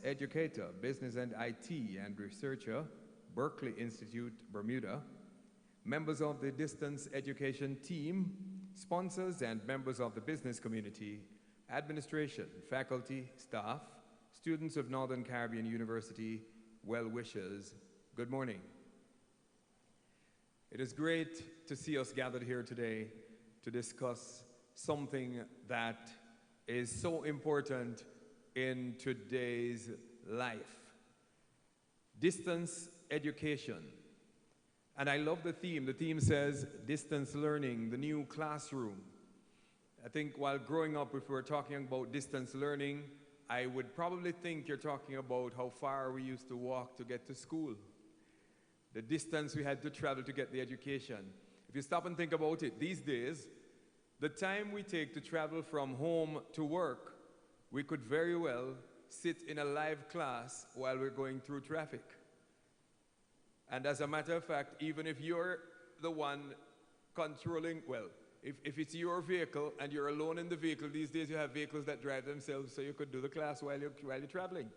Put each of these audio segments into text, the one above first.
educator, business and IT and researcher, Berkeley Institute, Bermuda, members of the distance education team, sponsors and members of the business community, administration, faculty, staff, students of Northern Caribbean University, well-wishers, good morning. It is great to see us gathered here today to discuss something that is so important in today's life. Distance education. And I love the theme. The theme says distance learning, the new classroom. I think while growing up, if we were talking about distance learning, I would probably think you're talking about how far we used to walk to get to school, the distance we had to travel to get the education. If you stop and think about it, these days, the time we take to travel from home to work, we could very well sit in a live class while we're going through traffic. And as a matter of fact, even if you're the one controlling, well, if it's your vehicle and you're alone in the vehicle, these days you have vehicles that drive themselves, so you could do the class while you're traveling.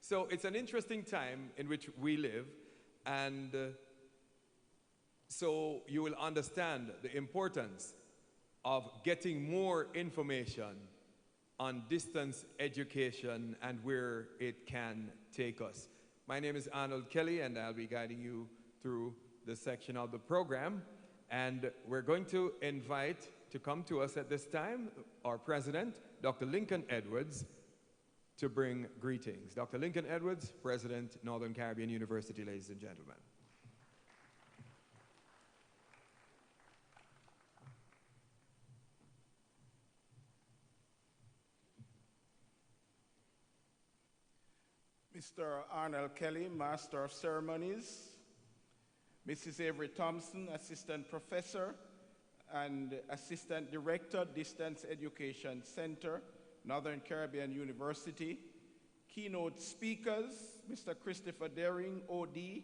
So it's an interesting time in which we live, and so you will understand the importance of getting more information on distance education and where it can take us. My name is Arnold Kelly, and I'll be guiding you through this section of the program. And we're going to invite to come to us at this time our president, Dr. Lincoln Edwards, to bring greetings. Dr. Lincoln Edwards, President, Northern Caribbean University, ladies and gentlemen. Mr. Arnold Kelly, Master of Ceremonies, Mrs. Avery Thompson, Assistant Professor and Assistant Director, Distance Education Center, Northern Caribbean University, keynote speakers, Mr. Christopher Dehring, OD,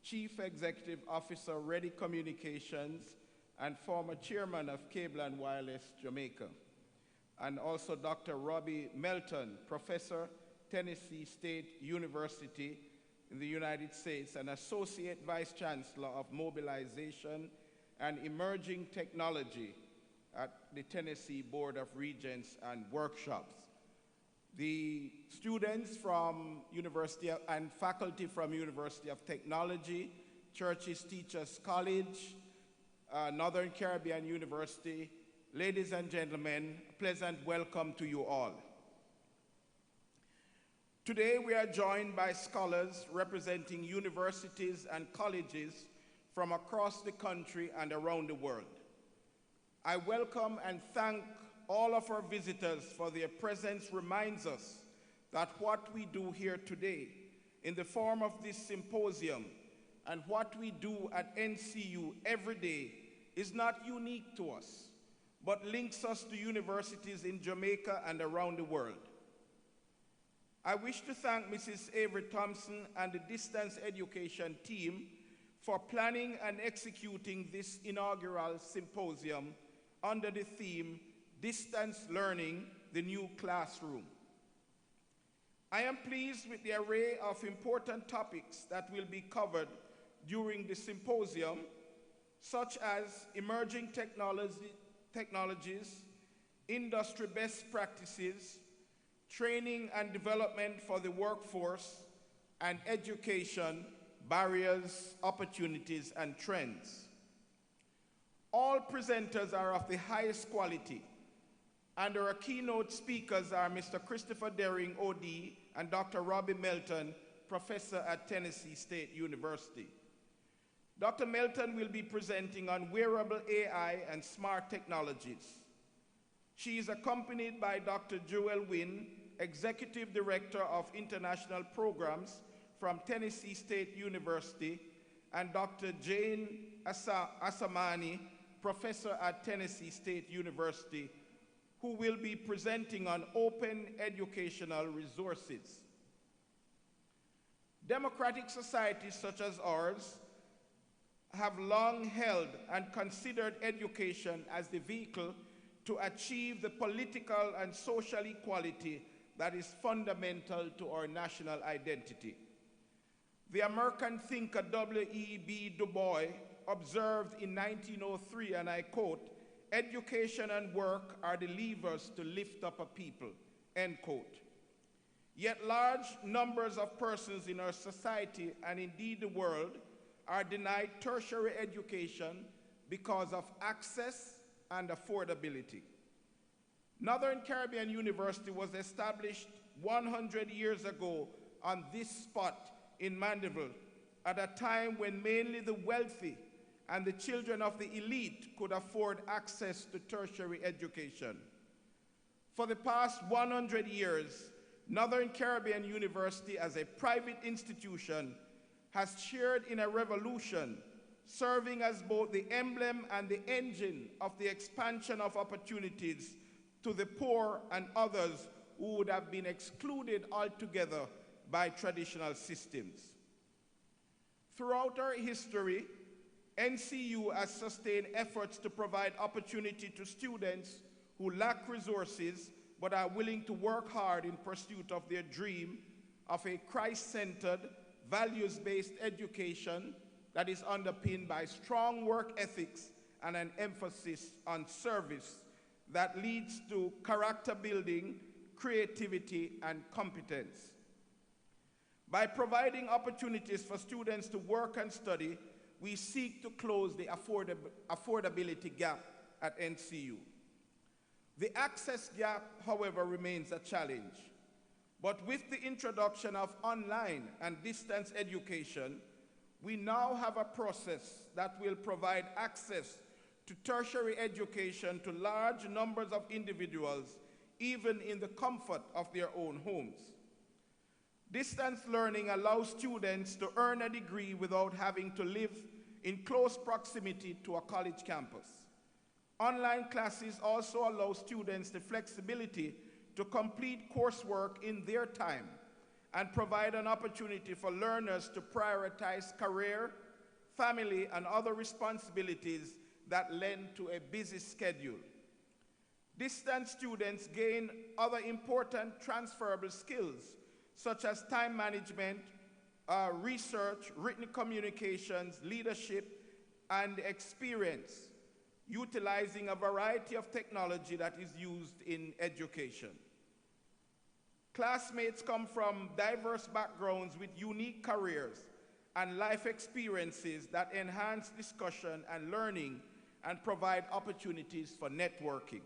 Chief Executive Officer, Ready Communications, and former Chairman of Cable and Wireless Jamaica, and also Dr. Robbie Melton, Professor, Tennessee State University in the United States and Associate Vice Chancellor of Mobilization and Emerging Technology at the Tennessee Board of Regents and Workshops. The students from University and faculty from University of Technology, Churches Teachers College, Northern Caribbean University, ladies and gentlemen, a pleasant welcome to you all. Today we are joined by scholars representing universities and colleges from across the country and around the world. I welcome and thank all of our visitors for their presence reminds us that what we do here today in the form of this symposium and what we do at NCU every day is not unique to us, but links us to universities in Jamaica and around the world. I wish to thank Mrs. Avery Thompson and the distance education team for planning and executing this inaugural symposium under the theme, Distance Learning, the New Classroom. I am pleased with the array of important topics that will be covered during the symposium, such as emerging technologies, industry best practices, training and development for the workforce, and education, barriers, opportunities, and trends. All presenters are of the highest quality, and our keynote speakers are Mr. Christopher Dehring, OD, and Dr. Robbie Melton, Professor at Tennessee State University. Dr. Melton will be presenting on wearable AI and smart technologies. She is accompanied by Dr. Joel Wynn, Executive Director of International Programs from Tennessee State University, and Dr. Jane Asamani, Professor at Tennessee State University, who will be presenting on open educational resources. Democratic societies such as ours have long held and considered education as the vehicle to achieve the political and social equality that is fundamental to our national identity. The American thinker W.E.B. Du Bois observed in 1903, and I quote, "Education and work are the levers to lift up a people," end quote. Yet large numbers of persons in our society, and indeed the world, are denied tertiary education because of access and affordability. Northern Caribbean University was established 100 years ago on this spot in Mandeville at a time when mainly the wealthy and the children of the elite could afford access to tertiary education. For the past 100 years, Northern Caribbean University as a private institution has shared in a revolution, serving as both the emblem and the engine of the expansion of opportunities to the poor and others who would have been excluded altogether by traditional systems. Throughout our history, NCU has sustained efforts to provide opportunity to students who lack resources but are willing to work hard in pursuit of their dream of a Christ-centered, values-based education that is underpinned by strong work ethics and an emphasis on service that leads to character building, creativity, and competence. By providing opportunities for students to work and study, we seek to close the affordability gap at NCU. The access gap, however, remains a challenge. But with the introduction of online and distance education, we now have a process that will provide access to tertiary education to large numbers of individuals, even in the comfort of their own homes. Distance learning allows students to earn a degree without having to live in close proximity to a college campus. Online classes also allow students the flexibility to complete coursework in their time and provide an opportunity for learners to prioritize career, family, and other responsibilities that lend to a busy schedule. Distance students gain other important transferable skills, such as time management, research, written communications, leadership, and experience, utilizing a variety of technology that is used in education. Classmates come from diverse backgrounds with unique careers and life experiences that enhance discussion and learning and provide opportunities for networking.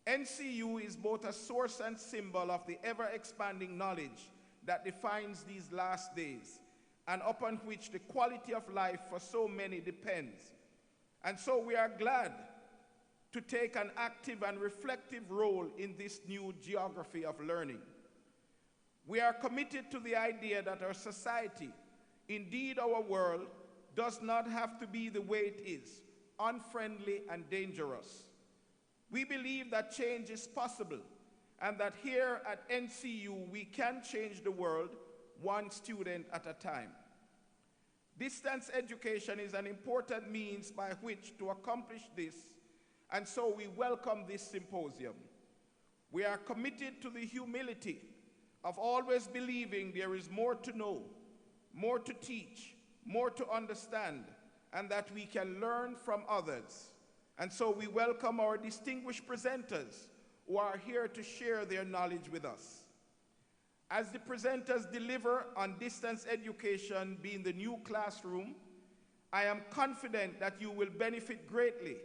NCU is both a source and symbol of the ever-expanding knowledge that defines these last days and upon which the quality of life for so many depends. And so we are glad to take an active and reflective role in this new geography of learning. We are committed to the idea that our society, indeed our world, does not have to be the way it is, unfriendly and dangerous. We believe that change is possible and that here at NCU we can change the world one student at a time. Distance education is an important means by which to accomplish this, and so we welcome this symposium. We are committed to the humility of always believing there is more to know, more to teach, more to understand, and that we can learn from others. And so we welcome our distinguished presenters who are here to share their knowledge with us. As the presenters deliver on distance education being the new classroom, I am confident that you will benefit greatly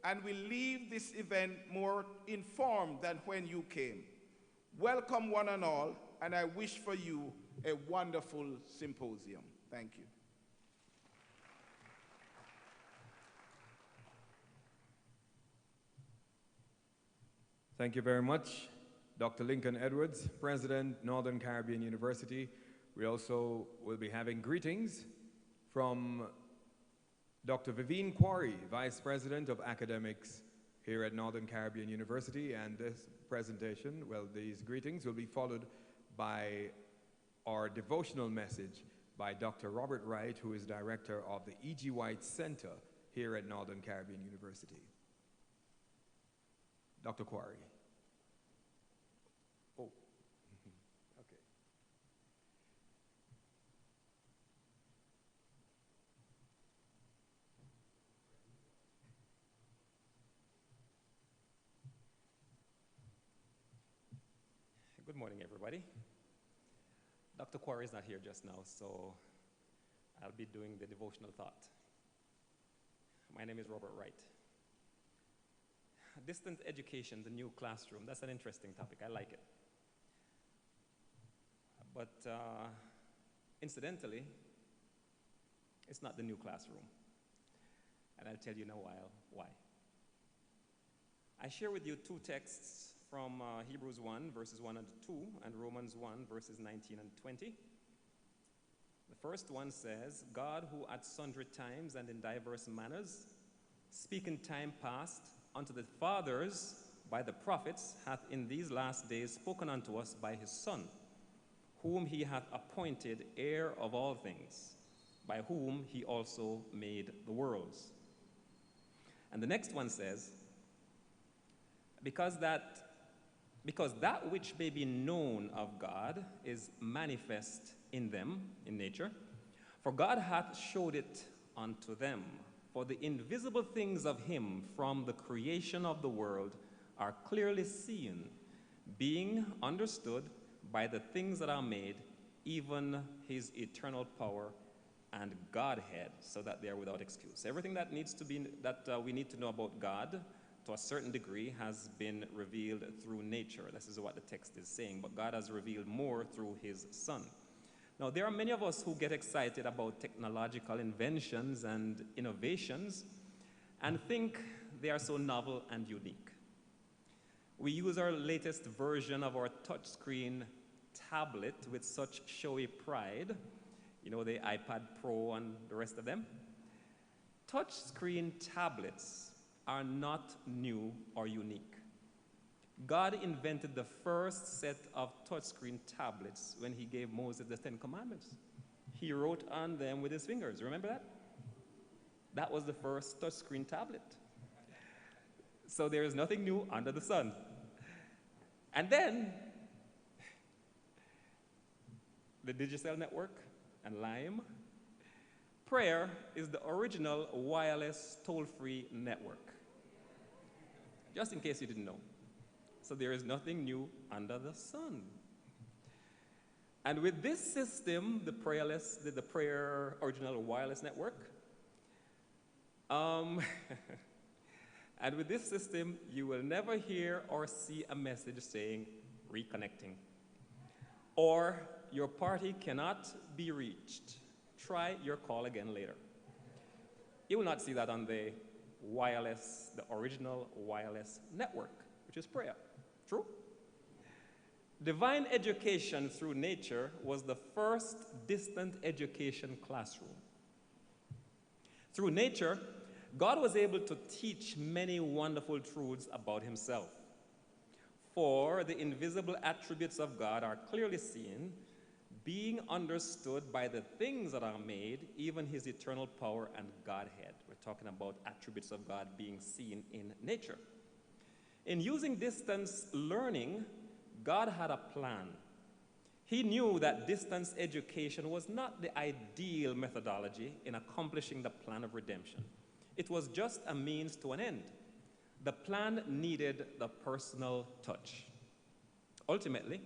and will leave this event more informed than when you came. Welcome one and all, and I wish for you a wonderful symposium. Thank you. Thank you very much, Dr. Lincoln Edwards, President, Northern Caribbean University. We also will be having greetings from Dr. Vivine Quarry, Vice President of Academics here at Northern Caribbean University. And this presentation, well, these greetings will be followed by our devotional message by Dr. Robert Wright, who is Director of the E.G. White Center here at Northern Caribbean University. Dr. Quarry. morning, everybody. Dr. Quarry is not here just now, so I'll be doing the devotional thought. My name is Robert Wright. Distance education, the new classroom, that's an interesting topic. I like it. But incidentally, it's not the new classroom. And I'll tell you now why. I share with you two texts from Hebrews 1, verses 1 and 2, and Romans 1, verses 19 and 20. The first one says, God, who at sundry times and in diverse manners, speak in time past unto the fathers by the prophets, hath in these last days spoken unto us by his Son, whom he hath appointed heir of all things, by whom he also made the worlds. And the next one says, because that which may be known of God is manifest in them, in nature, for God hath showed it unto them. For the invisible things of him from the creation of the world are clearly seen, being understood by the things that are made, even his eternal power and Godhead, so that they are without excuse. Everything that we need to know about God, to a certain degree, has been revealed through nature. This is what the text is saying, but God has revealed more through his Son. Now, there are many of us who get excited about technological inventions and innovations and think they are so novel and unique. We use our latest version of our touchscreen tablet with such showy pride, you know, the iPad Pro and the rest of them. Touchscreen tablets are not new or unique. God invented the first set of touchscreen tablets when he gave Moses the 10 Commandments. He wrote on them with his fingers. Remember that? That was the first touchscreen tablet. So there is nothing new under the sun. And then the Digicel network and Lime. Prayer is the original wireless toll-free network. Just in case you didn't know. So there is nothing new under the sun. And with this system, the prayer original wireless network, and with this system, you will never hear or see a message saying reconnecting, or your party cannot be reached. Try your call again later. You will not see that on the original wireless network, which is prayer. True? Divine education through nature was the first distant education classroom. Through nature, God was able to teach many wonderful truths about himself. For the invisible attributes of God are clearly seen, being understood by the things that are made, even his eternal power and Godhead. We're talking about attributes of God being seen in nature. In using distance learning, God had a plan. He knew that distance education was not the ideal methodology in accomplishing the plan of redemption. It was just a means to an end. The plan needed the personal touch. Ultimately,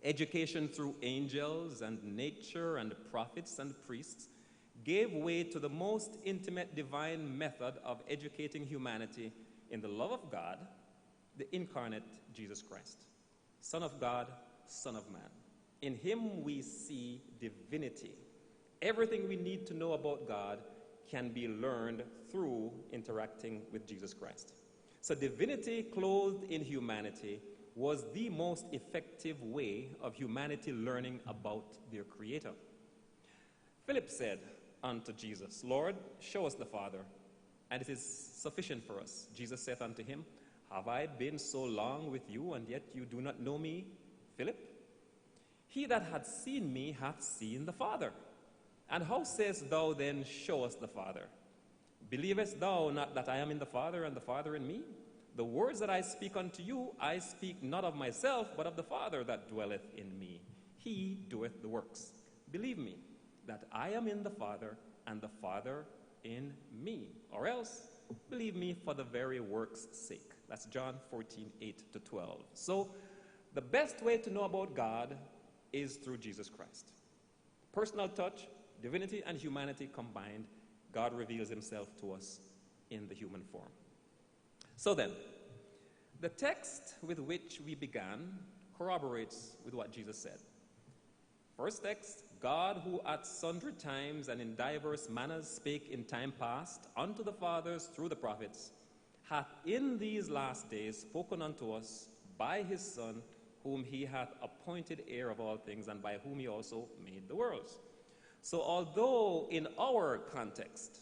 education through angels and nature and prophets and priests gave way to the most intimate divine method of educating humanity in the love of God, the incarnate Jesus Christ, Son of God, Son of Man. In him we see divinity. Everything we need to know about God can be learned through interacting with Jesus Christ. So divinity clothed in humanity was the most effective way of humanity learning about their Creator. Philip said unto Jesus, Lord, show us the Father, and it is sufficient for us. Jesus said unto him, have I been so long with you, and yet you do not know me, Philip? He that hath seen me hath seen the Father. And how sayest thou then, show us the Father? Believest thou not that I am in the Father, and the Father in me? The words that I speak unto you, I speak not of myself, but of the Father that dwelleth in me. He doeth the works. Believe me, that I am in the Father, and the Father in me. Or else, believe me for the very work's sake. That's John 14:8-12. So, The best way to know about God is through Jesus Christ. Personal touch, divinity and humanity combined, God reveals himself to us in the human form. So then, the text with which we began corroborates with what Jesus said. First text, God who at sundry times and in diverse manners spake in time past unto the fathers through the prophets, hath in these last days spoken unto us by his Son, whom he hath appointed heir of all things, and by whom he also made the worlds. So although in our context,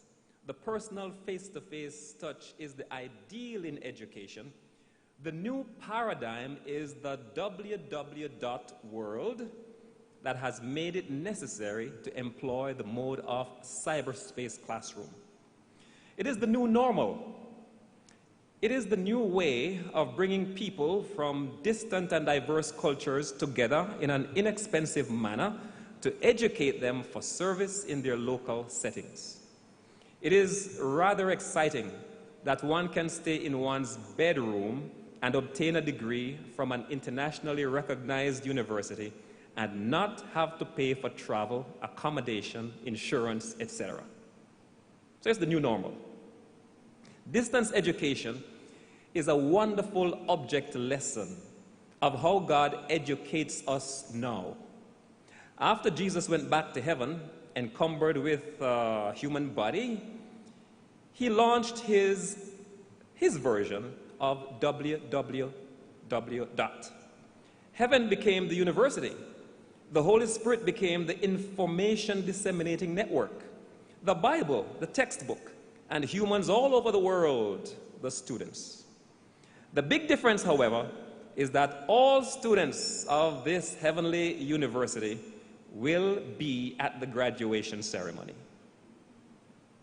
the personal face-to-face touch is the ideal in education, the new paradigm is the www.world that has made it necessary to employ the mode of cyberspace classroom. It is the new normal. It is the new way of bringing people from distant and diverse cultures together in an inexpensive manner to educate them for service in their local settings. It is rather exciting that one can stay in one's bedroom and obtain a degree from an internationally recognized university and not have to pay for travel, accommodation, insurance, etc. So it's the new normal. Distance education is a wonderful object lesson of how God educates us now. After Jesus went back to heaven, encumbered with a human body, he launched his version of www. Heaven became the university. The Holy Spirit became the information disseminating network. The Bible, the textbook, and humans all over the world, the students. The big difference, however, is that all students of this heavenly university will be at the graduation ceremony.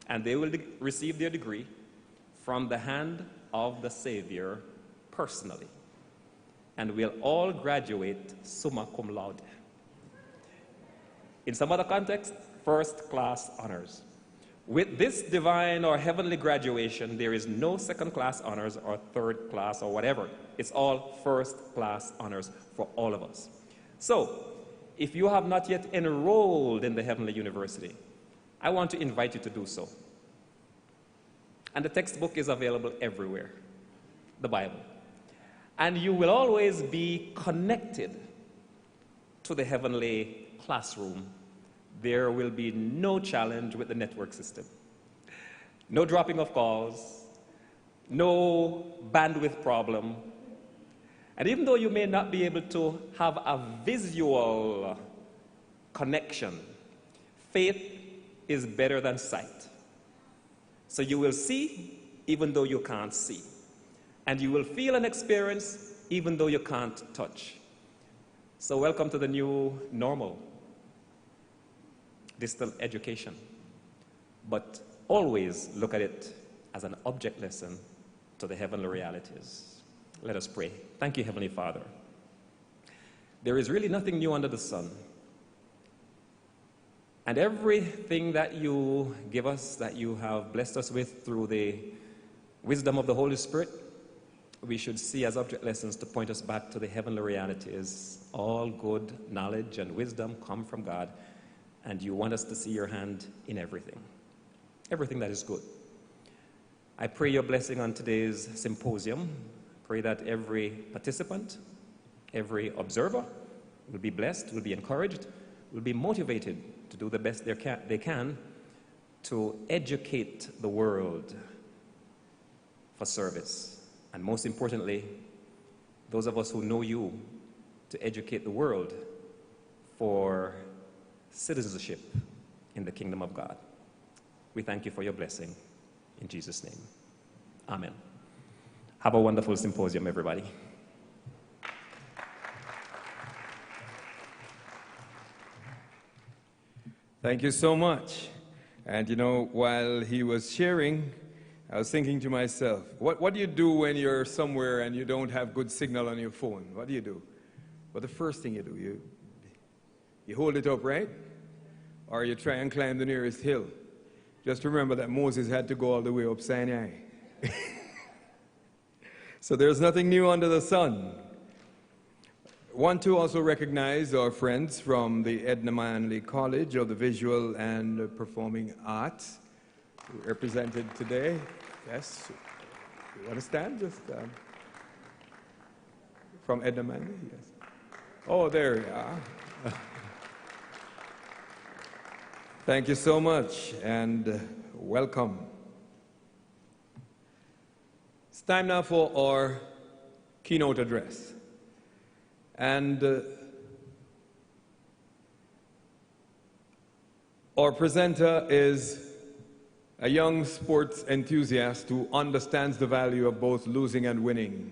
And they will receive their degree from the hand of the Savior personally. And we'll all graduate summa cum laude. In some other context, first-class honors. With this divine or heavenly graduation, there is no second-class honors or third class or whatever. It's all first-class honors for all of us. So, if you have not yet enrolled in the Heavenly University, I want to invite you to do so. And the textbook is available everywhere, the Bible. And you will always be connected to the heavenly classroom. There will be no challenge with the network system. No dropping of calls, no bandwidth problem. And even though you may not be able to have a visual connection, faith is better than sight. So you will see even though you can't see. And you will feel and experience even though you can't touch. So welcome to the new normal. Distant education, but always look at it as an object lesson to the heavenly realities. Let us pray. Thank you, Heavenly Father. There is really nothing new under the sun. And everything that you give us, that you have blessed us with through the wisdom of the Holy Spirit, we should see as object lessons to point us back to the heavenly realities. All good knowledge and wisdom come from God. And you want us to see your hand in everything that is good. I pray your blessing on today's symposium. Pray that every participant, every observer will be blessed, will be encouraged, will be motivated to do the best they can to educate the world for service. And most importantly, those of us who know you, to educate the world for citizenship in the kingdom of God. We thank you for your blessing. In Jesus' name, amen. Have a wonderful symposium, everybody. Thank you so much. And you know, while he was sharing, I was thinking to myself, what do you do when you're somewhere and you don't have good signal on your phone? What do you do? Well, the first thing you do, you hold it up, right? Or you try and climb the nearest hill. Just remember that Moses had to go all the way up Sinai. So there's nothing new under the sun. Want to also recognize our friends from the Edna Manley College of the Visual and Performing Arts, represented today. Yes, you want to stand? Just from Edna Manley, yes. Oh, there you are. Thank you so much, and welcome. It's time now for our keynote address. And our presenter is a young sports enthusiast who understands the value of both losing and winning.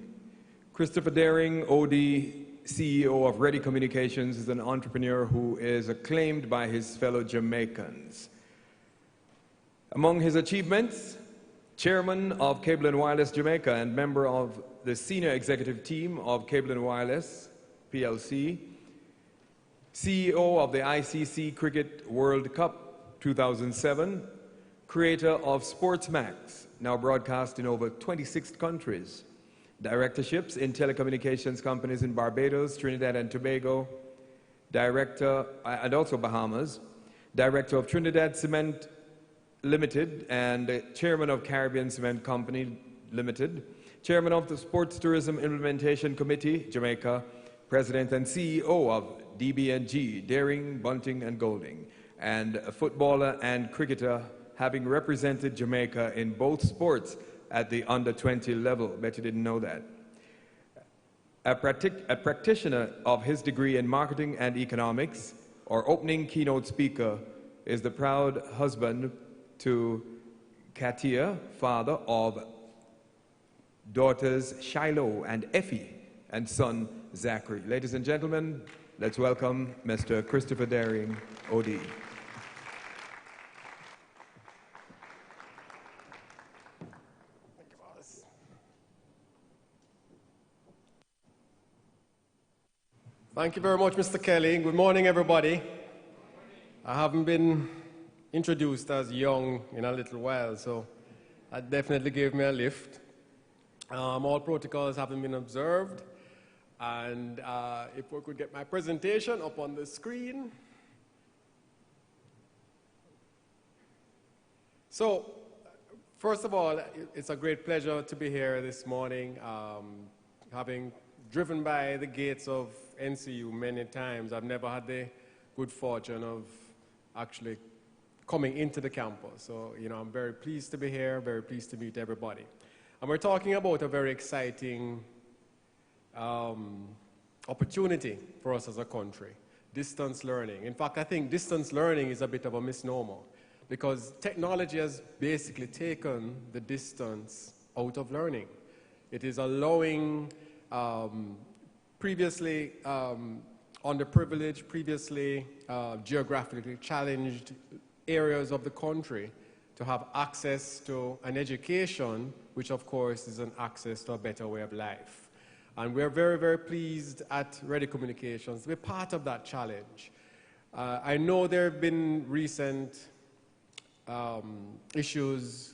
Christopher Dehring, OD, CEO of Ready Communications, is an entrepreneur who is acclaimed by his fellow Jamaicans. Among his achievements, chairman of Cable and Wireless Jamaica and member of the senior executive team of Cable and Wireless PLC, CEO of the ICC Cricket World Cup 2007, creator of Sportsmax, now broadcast in over 26 countries, directorships in telecommunications companies in Barbados, Trinidad and Tobago, director, and also Bahamas, director of Trinidad Cement Limited and chairman of Caribbean Cement Company Limited, chairman of the Sports Tourism Implementation Committee, Jamaica, president and CEO of DB&G, Dehring, Bunting and Golding, and a footballer and cricketer, having represented Jamaica in both sports at the under-20 level. Bet you didn't know that. A practitioner of his degree in marketing and economics, our opening keynote speaker is the proud husband to Katia, father of daughters Shiloh and Effie, and son Zachary. Ladies and gentlemen, let's welcome Mr. Christopher Dehring, OD. Thank you very much, Mr. Kelly. Good morning, everybody. I haven't been introduced as young in a little while, so that definitely gave me a lift. All protocols haven't been observed, and if we could get my presentation up on the screen. So, first of all, it's a great pleasure to be here this morning, having driven by the gates of NCU many times. I've never had the good fortune of actually coming into the campus. So, I'm very pleased to be here, very pleased to meet everybody. And we're talking about a very exciting opportunity for us as a country, distance learning. In fact, I think distance learning is a bit of a misnomer because technology has basically taken the distance out of learning. It is allowing previously underprivileged, previously geographically challenged areas of the country to have access to an education, which of course is an access to a better way of life. And we're very, very pleased at Ready Communications to be part of that challenge. I know there have been recent issues,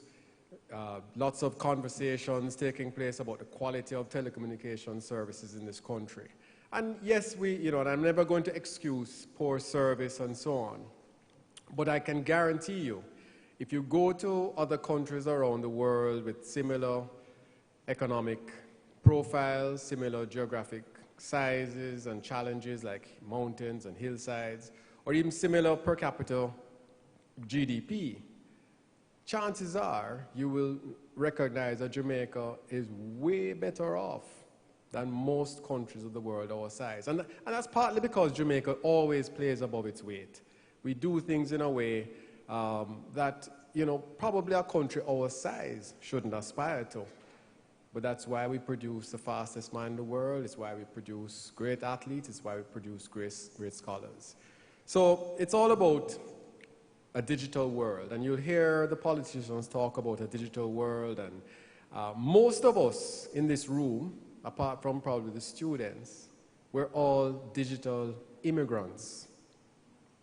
lots of conversations taking place about the quality of telecommunication services in this country. And yes, and I'm never going to excuse poor service and so on. But I can guarantee you, if you go to other countries around the world with similar economic profiles, similar geographic sizes and challenges like mountains and hillsides, or even similar per capita GDP, chances are you will recognize that Jamaica is way better off than most countries of the world our size. And that's partly because Jamaica always plays above its weight. We do things in a way that, probably a country our size shouldn't aspire to. But that's why we produce the fastest man in the world. It's why we produce great athletes. It's why we produce great scholars. So it's all about a digital world. And you'll hear the politicians talk about a digital world. And most of us in this room, apart from probably the students, we're all digital immigrants.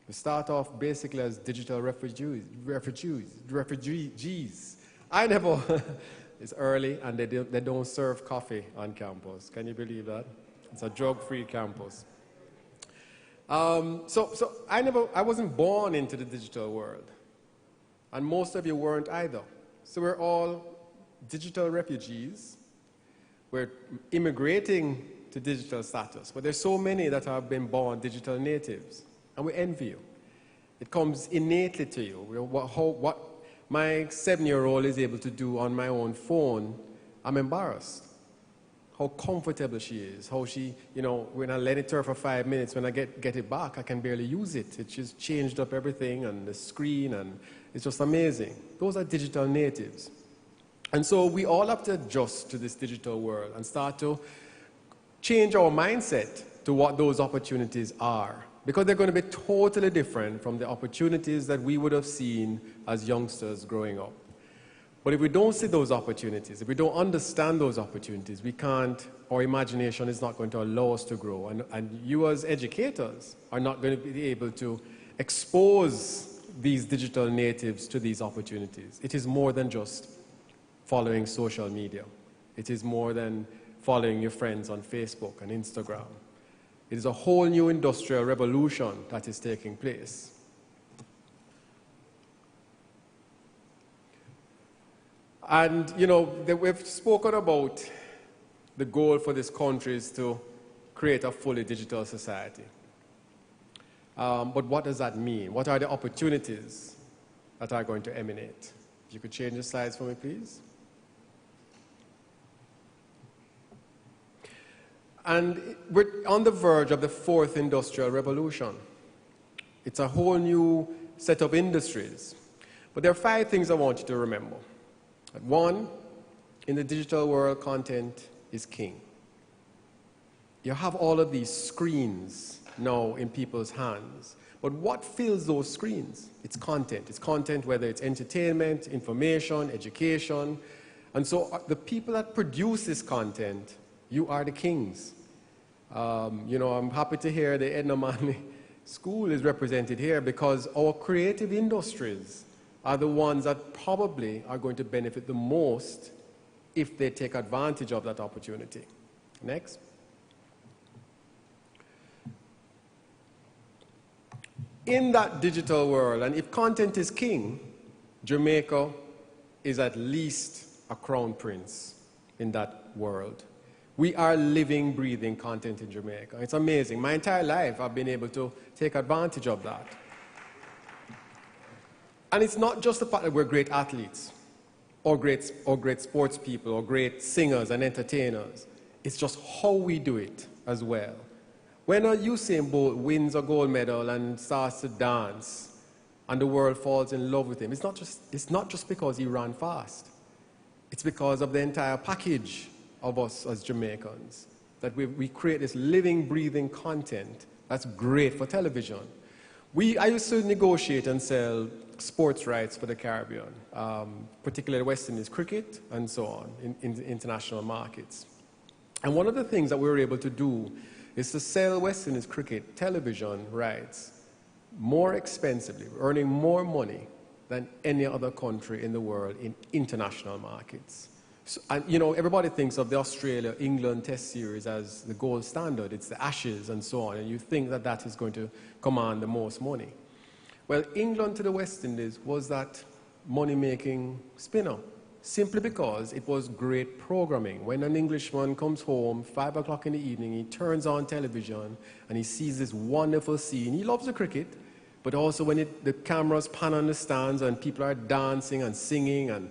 We start off basically as digital refugees. I never, it's early and they don't serve coffee on campus. Can you believe that? It's a drug-free campus. So I wasn't born into the digital world, and most of you weren't either. So we're all digital refugees. We're immigrating to digital status, but there's so many that have been born digital natives, and we envy you. It comes innately to you. What my 7-year-old is able to do on my own phone, I'm embarrassed. How comfortable she is, how she, when I let it to her for 5 minutes, when I get it back, I can barely use it. It's just changed up everything and the screen, and it's just amazing. Those are digital natives. And so we all have to adjust to this digital world and start to change our mindset to what those opportunities are, because they're going to be totally different from the opportunities that we would have seen as youngsters growing up. But if we don't see those opportunities, if we don't understand those opportunities, our imagination is not going to allow us to grow. And you as educators are not going to be able to expose these digital natives to these opportunities. It is more than just following social media. It is more than following your friends on Facebook and Instagram. It is a whole new industrial revolution that is taking place. And, we've spoken about the goal for this country is to create a fully digital society. But what does that mean? What are the opportunities that are going to emanate? If you could change the slides for me, please. And we're on the verge of the fourth industrial revolution. It's a whole new set of industries. But there are 5 things I want you to remember. 1, in the digital world, content is king. You have all of these screens now in people's hands. But what fills those screens? It's content. It's content, whether it's entertainment, information, education. And so the people that produce this content, you are the kings. I'm happy to hear the Edna Manley School is represented here, because our creative industries are the ones that probably are going to benefit the most if they take advantage of that opportunity. Next. In that digital world, and if content is king, Jamaica is at least a crown prince in that world. We are living, breathing content in Jamaica. It's amazing. My entire life, I've been able to take advantage of that. And it's not just the fact that we're great athletes, or great sports people, or great singers and entertainers. It's just how we do it as well. When a Usain Bolt wins a gold medal and starts to dance, and the world falls in love with him, it's not just because he ran fast. It's because of the entire package of us as Jamaicans, that we create this living, breathing content that's great for television. I used to negotiate and sell sports rights for the Caribbean, particularly West Indies cricket and so on, in international markets. And one of the things that we were able to do is to sell West Indies cricket television rights more expensively, earning more money than any other country in the world in international markets. So, and everybody thinks of the Australia-England Test Series as the gold standard. It's the Ashes and so on, and you think that that is going to command the most money. Well, England to the West Indies was that money-making spinner, simply because it was great programming. When an Englishman comes home, 5 o'clock in the evening, he turns on television, and he sees this wonderful scene. He loves the cricket, but also when the cameras pan on the stands, and people are dancing and singing, and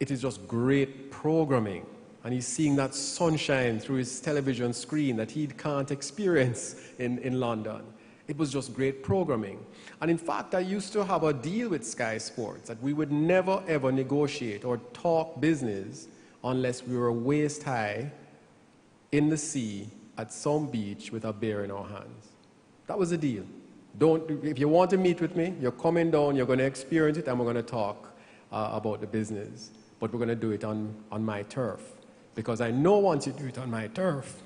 it is just great programming. And he's seeing that sunshine through his television screen that he can't experience in London. It was just great programming. And in fact, I used to have a deal with Sky Sports that we would never ever negotiate or talk business unless we were waist high in the sea at some beach with a beer in our hands. That was the deal. If you want to meet with me, you're coming down, you're going to experience it, and we're going to talk about the business. But we're going to do it on my turf. Because I know once you do it on my turf,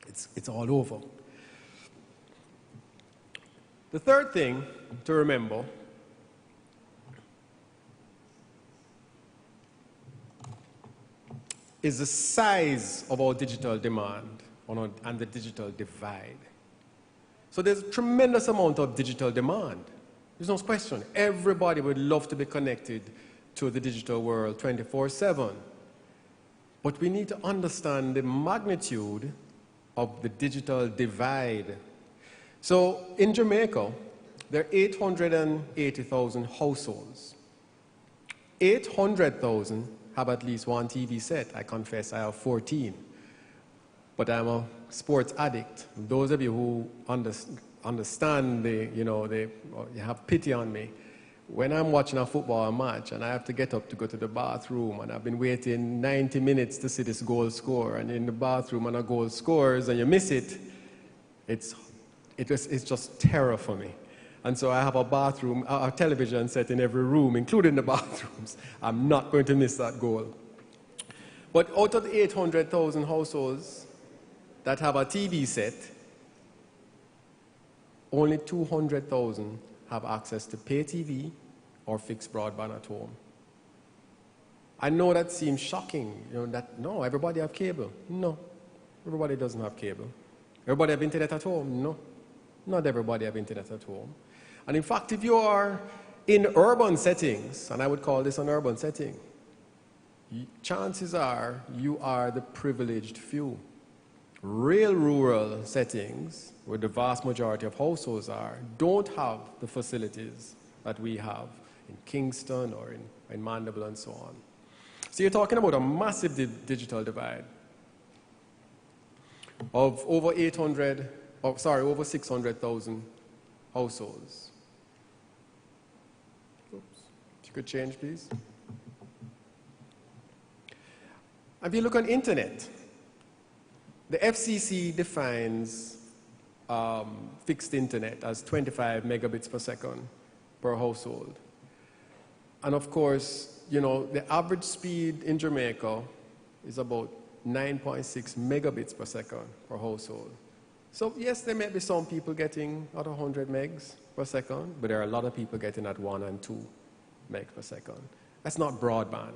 it's all over. The third thing to remember is the size of our digital demand. and the digital divide. So there's a tremendous amount of digital demand. There's no question. Everybody would love to be connected to the digital world 24/7. But we need to understand the magnitude of the digital divide. So in Jamaica, there are 880,000 households. 800,000 have at least one TV set. I confess I have 14. But I'm a sports addict. Those of you who understand, you have pity on me. When I'm watching a football match and I have to get up to go to the bathroom and I've been waiting 90 minutes to see this goal score, and in the bathroom and a goal scores and you miss it, it's just terror for me. And so I have a television set in every room, including the bathrooms. I'm not going to miss that goal. But out of the 800,000 households that have a TV set, only 200,000 have access to pay TV or fixed broadband at home. I know that seems shocking, no, everybody have cable. No, everybody doesn't have cable. Everybody have internet at home? No, not everybody have internet at home. And in fact, if you are in urban settings, and I would call this an urban setting, chances are you are the privileged few. Real rural settings, where the vast majority of households are, don't have the facilities that we have in Kingston or in Mandeville and so on. So you're talking about a massive digital divide of over 600,000 households. Oops. If you could change, please. If you look on internet, the FCC defines fixed internet as 25 megabits per second per household. And of course, the average speed in Jamaica is about 9.6 megabits per second per household. So yes, there may be some people getting at 100 megs per second, but there are a lot of people getting at 1 and 2 megs per second. That's not broadband.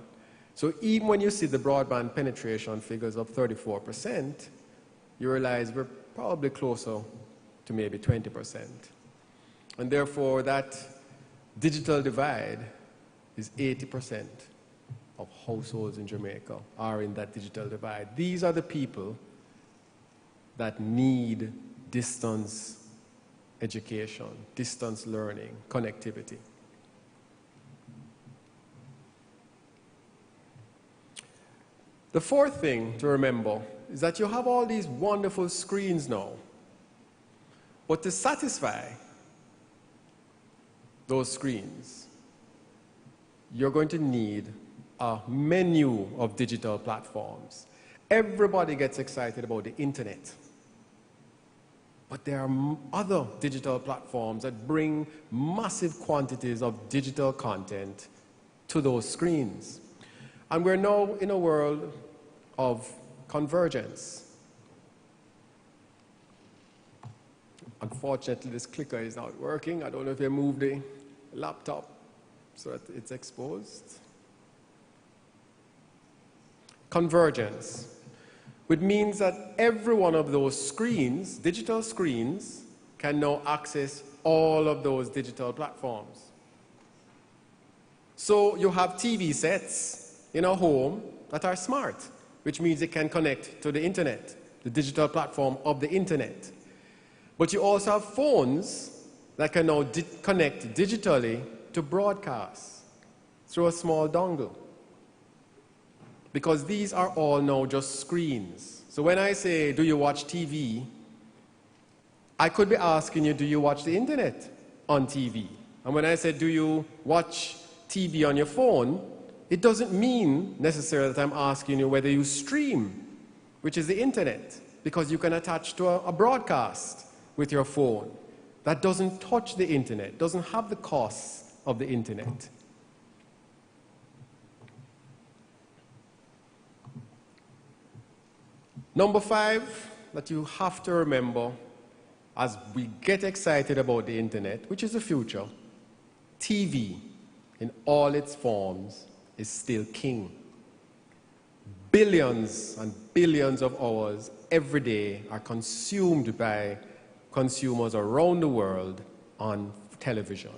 So even when you see the broadband penetration figures of 34%, you realize we're probably closer to maybe 20%. And therefore, that digital divide is 80% of households in Jamaica are in that digital divide. These are the people that need distance education, distance learning, connectivity. The fourth thing to remember is that you have all these wonderful screens now. But to satisfy those screens, you're going to need a menu of digital platforms. Everybody gets excited about the internet. But there are other digital platforms that bring massive quantities of digital content to those screens. And we're now in a world of convergence. Unfortunately, this clicker is not working. I don't know if they moved the laptop so that it's exposed. Convergence, which means that every one of those screens, digital screens, can now access all of those digital platforms. So you have TV sets in a home that are smart, which means they can connect to the internet, the digital platform of the internet. But you also have phones that can now connect digitally to broadcast through a small dongle. Because these are all now just screens. So when I say, do you watch TV? I could be asking you, do you watch the internet on TV? And when I say, do you watch TV on your phone? It doesn't mean necessarily that I'm asking you whether you stream, which is the internet, because you can attach to a broadcast with your phone. That doesn't touch the internet, doesn't have the costs of the internet. Number 5 that you have to remember as we get excited about the internet, which is the future, TV in all its forms is still king. billions and billions of hours every day are consumed by consumers around the world on television,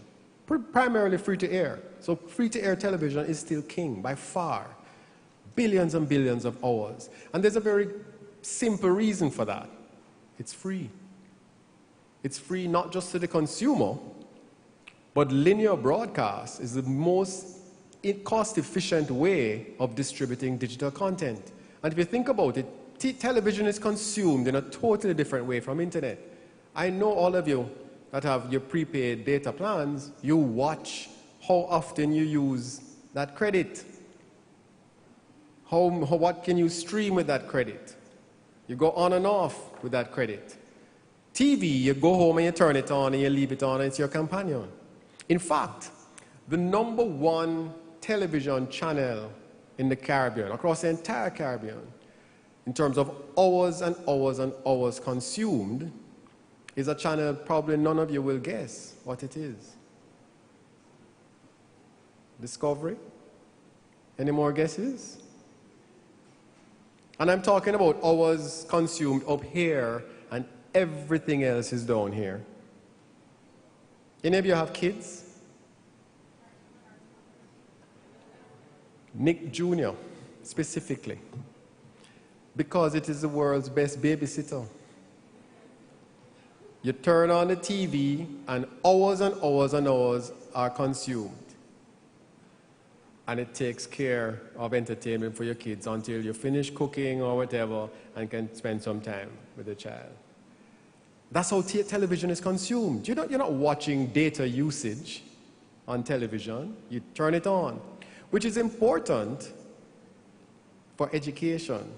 primarily free-to-air. So free-to-air television is still king by far. Billions and billions of hours. And there's a very simple reason for that. It's free. It's free not just to the consumer, but linear broadcast is the most cost-efficient way of distributing digital content. And if you think about it, television is consumed in a totally different way from internet. I know all of you that have your prepaid data plans, you watch how often you use that credit. What can you stream with that credit? You go on and off with that credit. TV, you go home and you turn it on and you leave it on and it's your companion. In fact, the #1 television channel in the Caribbean, across the entire Caribbean, in terms of hours and hours and hours consumed, is a channel probably none of you will guess what it is. Discovery? Any more guesses? And I'm talking about hours consumed up here and everything else is down here. Any of you have kids? Nick Jr. specifically, because it is the world's best babysitter. You turn on the TV and hours and hours and hours are consumed. And it takes care of entertainment for your kids until you finish cooking or whatever and can spend some time with the child. That's how television is consumed. You're not watching data usage on television. You turn it on, which is important for education.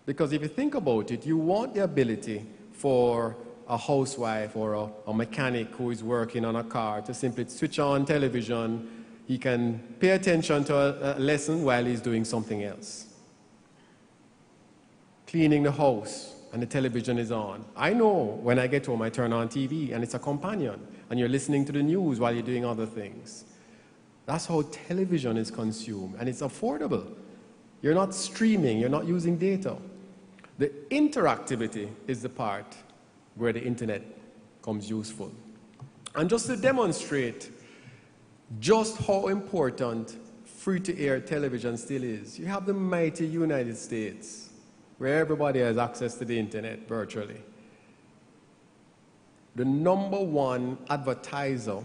Because if you think about it, you want the ability for a housewife or a mechanic who is working on a car to simply switch on television. He can pay attention to a lesson while he's doing something else. Cleaning the house and the television is on. I know when I get home I turn on TV and it's a companion and you're listening to the news while you're doing other things. That's how television is consumed and it's affordable. You're not streaming, you're not using data. The interactivity is the part where the internet comes useful. And just to demonstrate just how important free-to-air television still is, you have the mighty United States, where everybody has access to the internet virtually. The #1 advertiser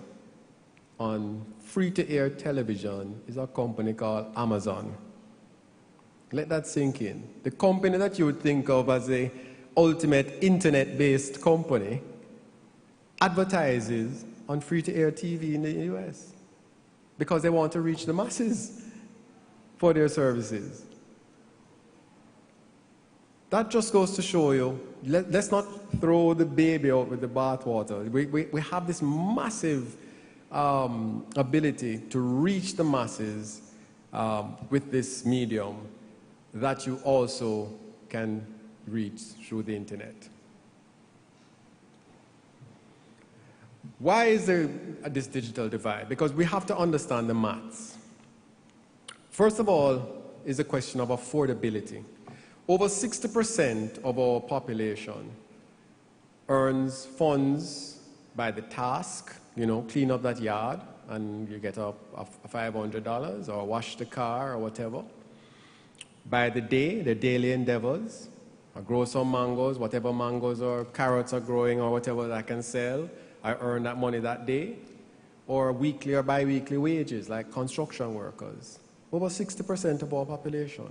on free-to-air television is a company called Amazon. Let that sink in. The company that you would think of as the ultimate internet-based company advertises on free-to-air TV in the US because they want to reach the masses for their services. That just goes to show you, let's not throw the baby out with the bathwater. We have this massive ability to reach the masses with this medium that you also can reach through the internet. Why is there this digital divide? Because we have to understand the maths. First of all, is a question of affordability. Over 60% of our population earns funds by the task, clean up that yard, and you get a $500, or wash the car, or whatever. By the day, the daily endeavors, I grow some mangoes, whatever mangoes or carrots are growing or whatever that I can sell, I earn that money that day. Or weekly or bi-weekly wages, like construction workers. Over 60% of our population.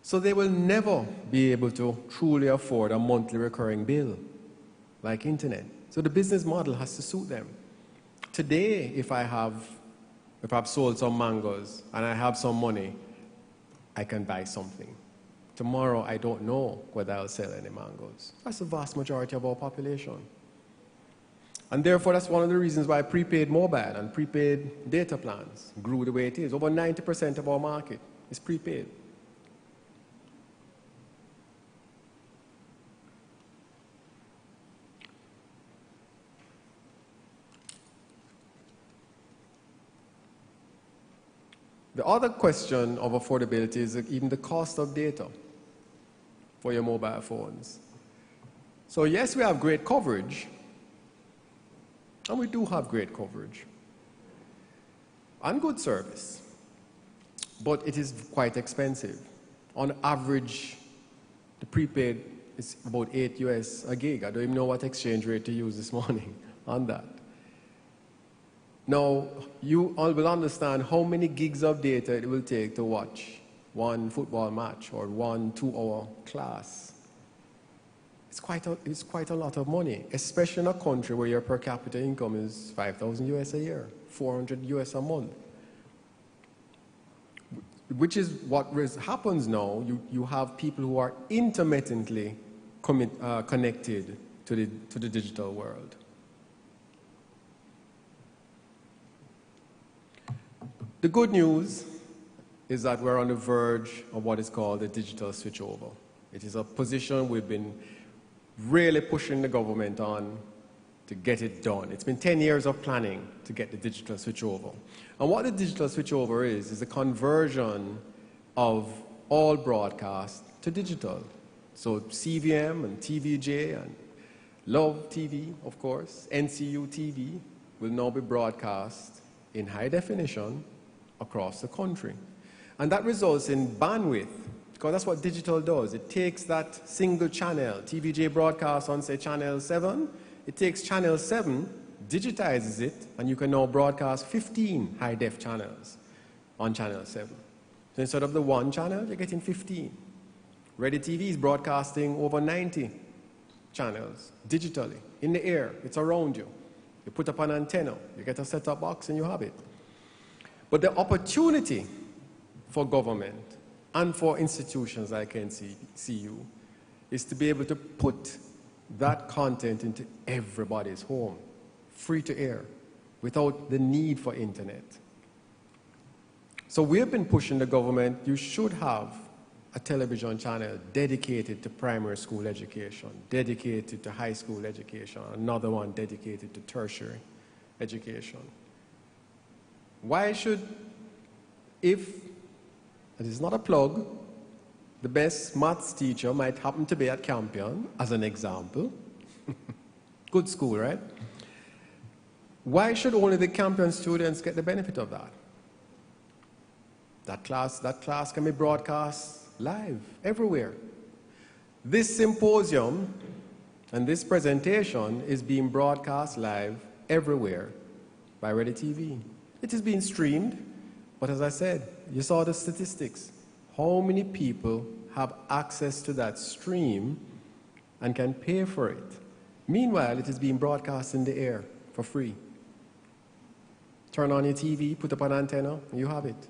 So they will never be able to truly afford a monthly recurring bill, like internet. So the business model has to suit them. Today, if I've sold some mangoes and I have some money, I can buy something. Tomorrow, I don't know whether I'll sell any mangoes. That's the vast majority of our population. And therefore, that's one of the reasons why prepaid mobile and prepaid data plans grew the way it is. Over 90% of our market is prepaid. The other question of affordability is even the cost of data for your mobile phones. So yes, we have great coverage, and we do have great coverage, and good service, but it is quite expensive. On average, the prepaid is about $8 a gig. I don't even know what exchange rate to use this morning on that. Now, you all will understand how many gigs of data it will take to watch one football match or 1 2-hour class. It's quite a lot of money, especially in a country where your per capita income is $5,000 a year, $400 a month. Which is what happens now. You have people who are intermittently connected to the digital world. The good news is that we're on the verge of what is called a digital switchover. It is a position we've been really pushing the government on to get it done. It's been 10 years of planning to get the digital switchover. And what the digital switchover is a conversion of all broadcast to digital. So CVM and TVJ and Love TV, of course, NCU TV will now be broadcast in high definition across the country. And that results in bandwidth, because that's what digital does. It takes that single channel, TVJ broadcast on, say, channel 7, it takes channel 7, digitizes it, and you can now broadcast 15 high-def channels on channel 7. So instead of the one channel, you're getting 15. Ready TV is broadcasting over 90 channels digitally, in the air, it's around you. You put up an antenna, you get a set-top box, and you have it. But the opportunity for government and for institutions like NCU is to be able to put that content into everybody's home, free to air, without the need for internet. So we have been pushing the government, you should have a television channel dedicated to primary school education, dedicated to high school education, another one dedicated to tertiary education. Why should, if, it is not a plug, the best maths teacher might happen to be at Campion, as an example. Good school, right? Why should only the Campion students get the benefit of that? That class can be broadcast live, everywhere. This symposium and this presentation is being broadcast live everywhere by Ready TV. It is being streamed, but as I said, you saw the statistics. How many people have access to that stream and can pay for it? Meanwhile, it is being broadcast in the air for free. Turn on your TV, put up an antenna, and you have it.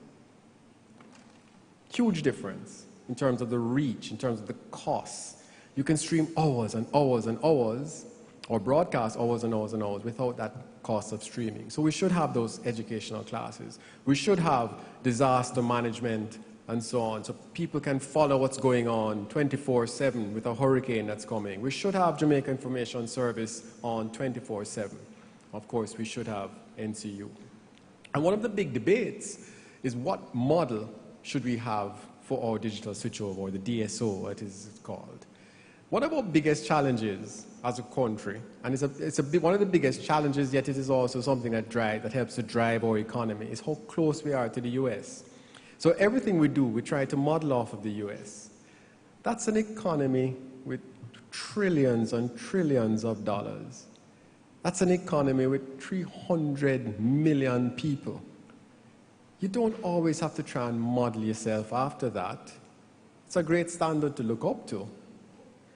Huge difference in terms of the reach, in terms of the costs. You can stream hours and hours and hours, or broadcast hours and hours and hours without that cost of streaming. So we should have those educational classes. We should have disaster management and so on, so people can follow what's going on 24/7 with a hurricane that's coming. We should have Jamaica Information Service on 24/7. Of course, we should have NCU. And one of the big debates is what model should we have for our digital switchover, or the DSO, as it is called. One of our biggest challenges as a country, and one of the biggest challenges, yet it is also something that helps to drive our economy, is how close we are to the US. So everything we do, we try to model off of the US. That's an economy with trillions and trillions of dollars. That's an economy with 300 million people. You don't always have to try and model yourself after that. It's a great standard to look up to.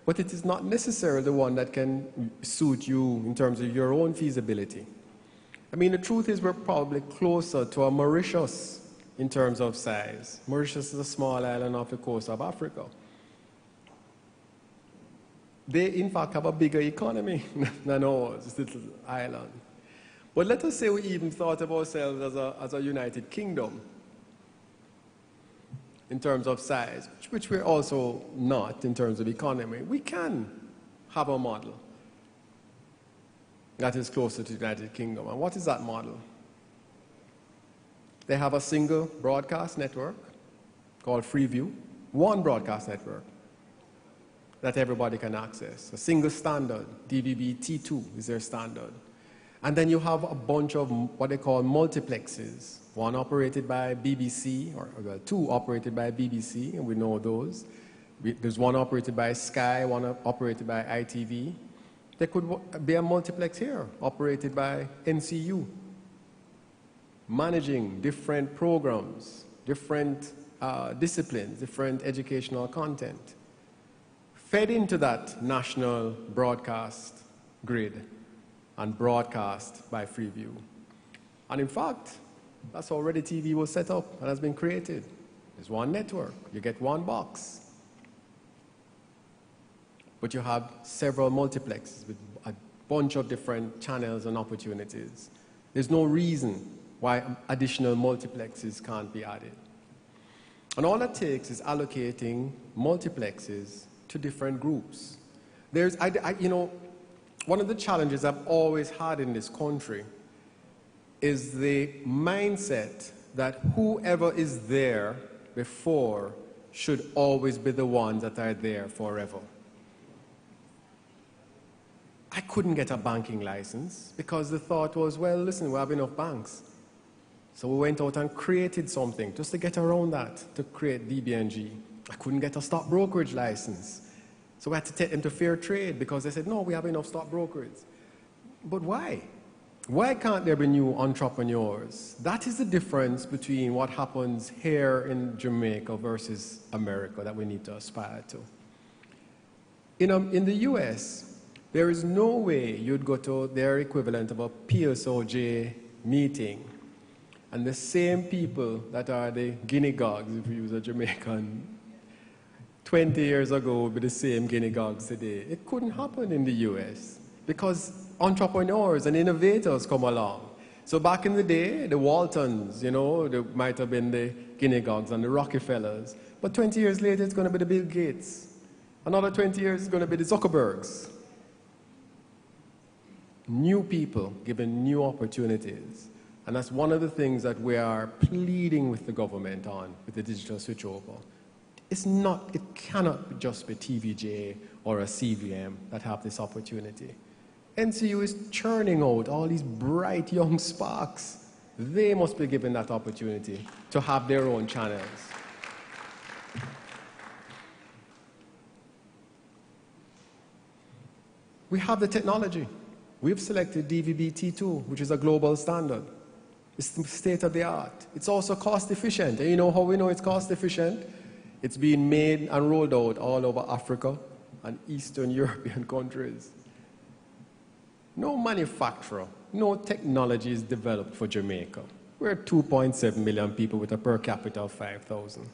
But it is not necessarily the one that can suit you in terms of your own feasibility. I mean, the truth is we're probably closer to a Mauritius in terms of size. Mauritius is a small island off the coast of Africa. They, in fact, have a bigger economy than ours, this little island. But let us say we even thought of ourselves as a United Kingdom in terms of size, which we're also not in terms of economy. We can have a model that is closer to the United Kingdom. And what is that model? They have a single broadcast network called Freeview, one broadcast network that everybody can access. A single standard, DVB T2 is their standard. And then you have a bunch of what they call multiplexes, one operated by BBC, or well, two operated by BBC, and we know those. There's one operated by Sky, one operated by ITV. There could be a multiplex here, operated by NCU, managing different programs, different disciplines, different educational content, fed into that national broadcast grid and broadcast by Freeview. And in fact, that's already TV was set up and has been created. There's one network, you get one box. But you have several multiplexes with a bunch of different channels and opportunities. There's no reason why additional multiplexes can't be added. And all that takes is allocating multiplexes to different groups. There's, you know, one of the challenges I've always had in this country is the mindset that whoever is there before should always be the ones that are there forever. I couldn't get a banking license because the thought was, well, listen, we have enough banks. So we went out and created something just to get around that, to create DBNG. I couldn't get a stock brokerage license. So we had to take them to fair trade because they said, no, we have enough stock brokers. But why? Why can't there be new entrepreneurs? That is the difference between what happens here in Jamaica versus America that we need to aspire to. In the US, there is no way you'd go to their equivalent of a PSOJ meeting and the same people that are the guinea gogs, if you use a Jamaican, 20 years ago would be the same guinea gogs today. It couldn't happen in the US because entrepreneurs and innovators come along. So back in the day, the Waltons, you know, they might have been the guinea gogs and the Rockefellers. But 20 years later, it's going to be the Bill Gates. Another 20 years, it's going to be the Zuckerbergs. New people given new opportunities. And that's one of the things that we are pleading with the government on, with the digital switchover. It cannot just be TVJ or a CVM that have this opportunity. NCU is churning out all these bright young sparks. They must be given that opportunity to have their own channels. We have the technology. We've selected DVB-T2, which is a global standard. It's the state of the art. It's also cost efficient. And you know how we know it's cost efficient? It's being made and rolled out all over Africa and Eastern European countries. No manufacturer, no technology is developed for Jamaica. We're 2.7 million people with a per capita of 5,000.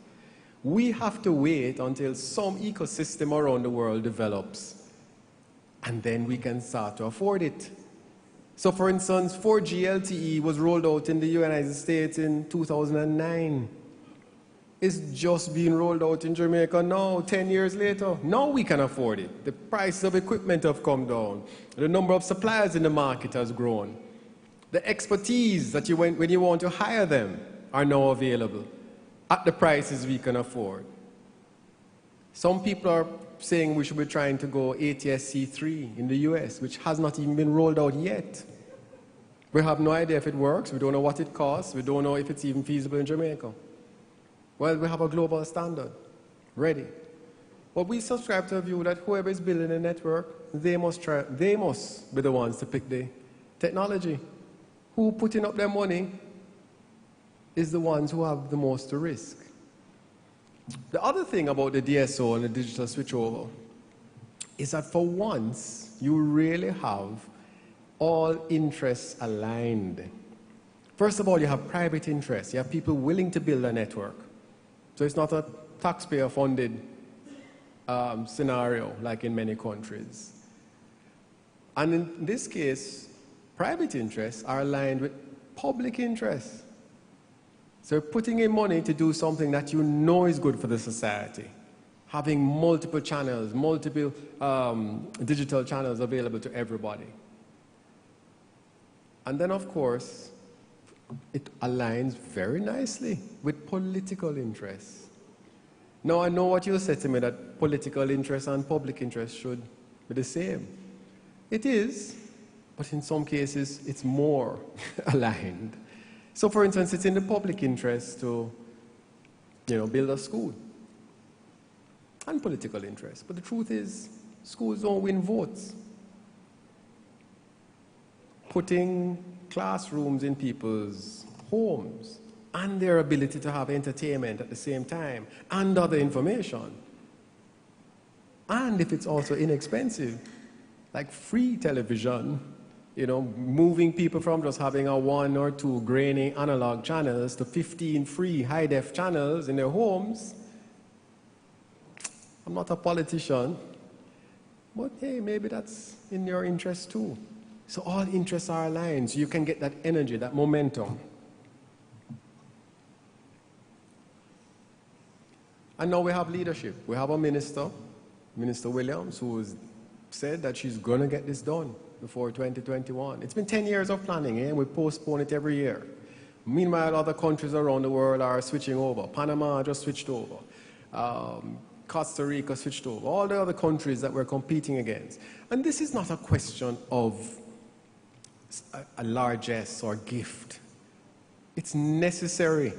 We have to wait until some ecosystem around the world develops, and then we can start to afford it. So for instance, 4G LTE was rolled out in the United States in 2009. It's just being rolled out in Jamaica now, 10 years later. Now we can afford it. The prices of equipment have come down. The number of suppliers in the market has grown. The expertise that when you want to hire them are now available at the prices we can afford. Some people are saying we should be trying to go ATSC3 in the US, which has not even been rolled out yet. We have no idea if it works. We don't know what it costs. We don't know if it's even feasible in Jamaica. Well, we have a global standard ready. But we subscribe to a view that whoever is building a network, they must be the ones to pick the technology. Who putting up their money is the ones who have the most to risk. The other thing about the DSO and the digital switchover is that for once, you really have all interests aligned. First of all, you have private interests. You have people willing to build a network. So it's not a taxpayer-funded scenario like in many countries. And in this case, private interests are aligned with public interests. So you're putting in money to do something that you know is good for the society. Having multiple channels, multiple digital channels available to everybody. And then, of course, it aligns very nicely with political interests. Now, I know what you'll say to me, that political interest and public interest should be the same. It is, but in some cases, it's more aligned. So, for instance, it's in the public interest to, build a school. And political interest. But the truth is, schools don't win votes. Putting classrooms in people's homes and their ability to have entertainment at the same time and other information. And if it's also inexpensive, like free television, moving people from just having a 1 or 2 grainy analog channels to 15 free high-def channels in their homes. I'm not a politician, but hey, maybe that's in your interest too. So all interests are aligned, so you can get that energy, that momentum. And now we have leadership. We have a minister, Minister Williams, who has said that she's going to get this done before 2021. It's been 10 years of planning, and we postpone it every year. Meanwhile, other countries around the world are switching over. Panama just switched over. Costa Rica switched over. All the other countries that we're competing against. And this is not a question of a largesse or gift. It's necessary.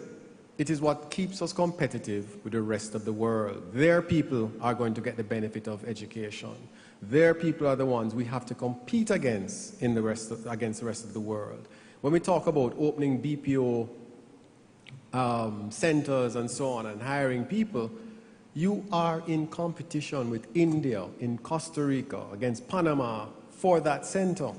It is what keeps us competitive with the rest of the world. Their people are going to get the benefit of education. Their people are the ones we have to compete against against the rest of the world. When we talk about opening BPO centers and so on and hiring people, you are in competition with India, in Costa Rica, against Panama for that center.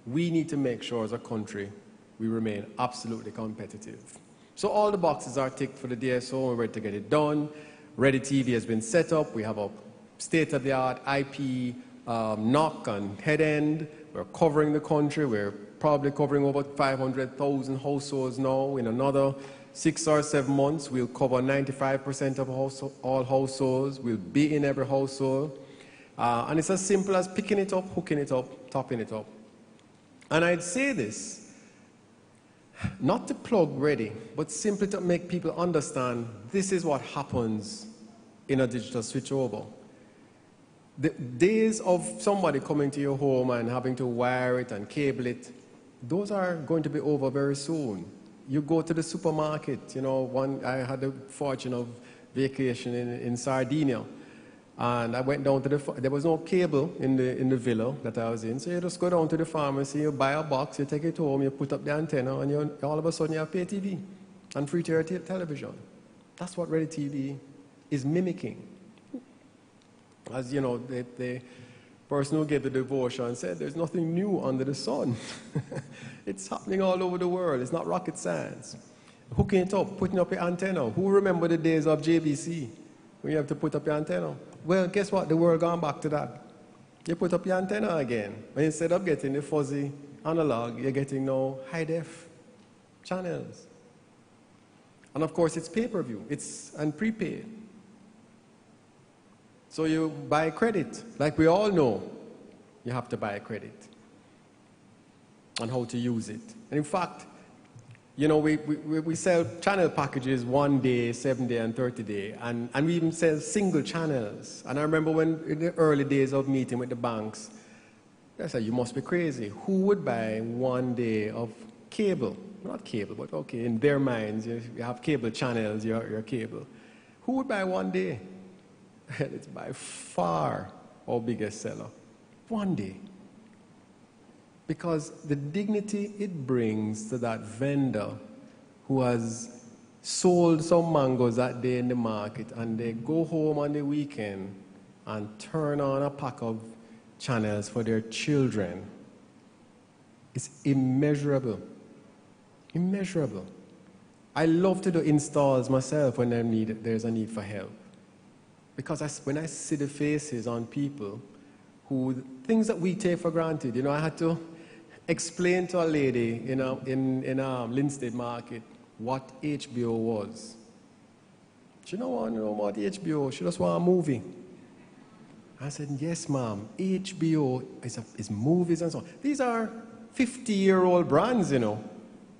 We need to make sure as a country we remain absolutely competitive. So all the boxes are ticked for the DSO, we're ready to get it done. Ready TV has been set up. We have a state-of-the-art IP knock and head end. We're covering the country. We're probably covering over 500,000 households now. In another 6 or 7 months, we'll cover 95% of all households. We'll be in every household. And it's as simple as picking it up, hooking it up, topping it up. And I'd say this, not to plug Ready, but simply to make people understand this is what happens in a digital switchover. The days of somebody coming to your home and having to wire it and cable it, those are going to be over very soon. You go to the supermarket, I had the fortune of vacation in Sardinia, and I went down to there was no cable in the villa that I was in, so you just go down to the pharmacy, you buy a box, you take it home, you put up the antenna, and all of a sudden you have pay TV and free-to-air television. That's what Ready TV is mimicking. As you know, the person who gave the devotion said, there's nothing new under the sun. It's happening all over the world. It's not rocket science. Hooking it up, putting up your antenna. Who remember the days of JVC when you have to put up your antenna? Well, guess what? The world gone back to that. You put up your antenna again. But instead of getting the fuzzy analog, you're getting now high-def channels. And of course, it's pay-per-view. And prepaid. So you buy credit. Like we all know, you have to buy credit. And how to use it. And in fact, we sell channel packages 1 day, 7 day, and 30 day. And we even sell single channels. And I remember when in the early days of meeting with the banks, I said, you must be crazy. Who would buy 1 day of cable? Not cable, but okay, in their minds, you have cable channels, your cable. Who would buy 1 day? It's by far our biggest seller. 1 day. Because the dignity it brings to that vendor who has sold some mangoes that day in the market, and they go home on the weekend and turn on a pack of channels for their children, is immeasurable. Immeasurable. I love to do installs myself when there's a need for help. Because when I see the faces on people who, things that we take for granted, I had to explain to a lady in Linstead Market what HBO was. She don't want to know about HBO, she just want a movie. I said, yes, ma'am, HBO is movies and so on. These are 50-year-old brands,